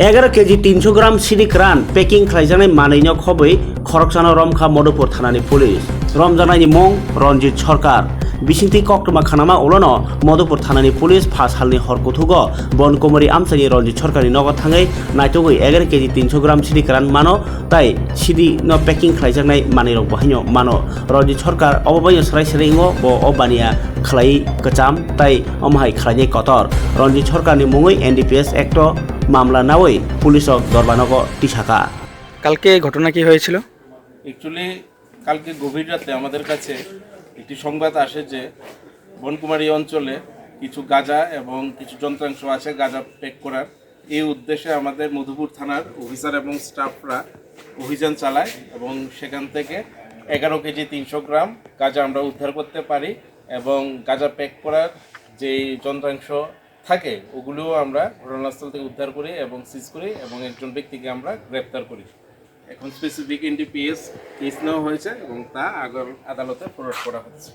11 kg 300 ग्राम सिडिक रान packing खालामजानाय मानैनो खबै खरकसाना रमखा Madhupur थानानि police रमजानायनि मुं रनजित सरकार बिसिंथि कक्टमा खानामा उलनो मधुपुर थानानि पुलिस फास हालनि हरकुथुगो बनकुमारी आमसानि रनजित सरकारनि नगद थाङै नायथगै 11 केजि 300 ग्राम सिडिक रान मानो ताई सिडि न पेकिं खालामजानाय मानैरक बाहायनो मानो रनजित सरकार अबाबाय सराय सरायंगो बो अबानिया खालाय कचाम ताई अमहाय खालायनाय कतर रनजित सरकारनि मुङै एनडीपीएस एक्ट মামলা নাওই পুলিশক দরবানগ টিসাকা। কালকে ঘটনা কি হয়েছিল? অ্যাকচুয়ালি কালকে গভীর রাতে আমাদের কাছে একটি সংবাদ আসে যে বনকুমারী অঞ্চলে কিছু গাঁজা এবং কিছু যন্ত্রাংশ আছে গাঁজা প্যাক করার। এই উদ্দেশ্যে আমাদের মধুপুর থানার অফিসার এবং স্টাফরা অভিযান চালায় এবং সেখান থেকে 11 কেজি 300 গ্রাম গাঁজা আমরা উদ্ধার করতে পারি এবং গাঁজা প্যাক করার যে যন্ত্রাংশ থাকে ওগুলোও আমরা ঘটনাস্থল থেকে উদ্ধার করি এবং সিজ করি এবং একজন ব্যক্তিকে আমরা গ্রেপ্তার করি। এখন স্পেসিফিক এনডিপিএস কেস নেওয়া হয়েছে এবং তা আদালতে ফরওয়ার্ড করা হচ্ছে।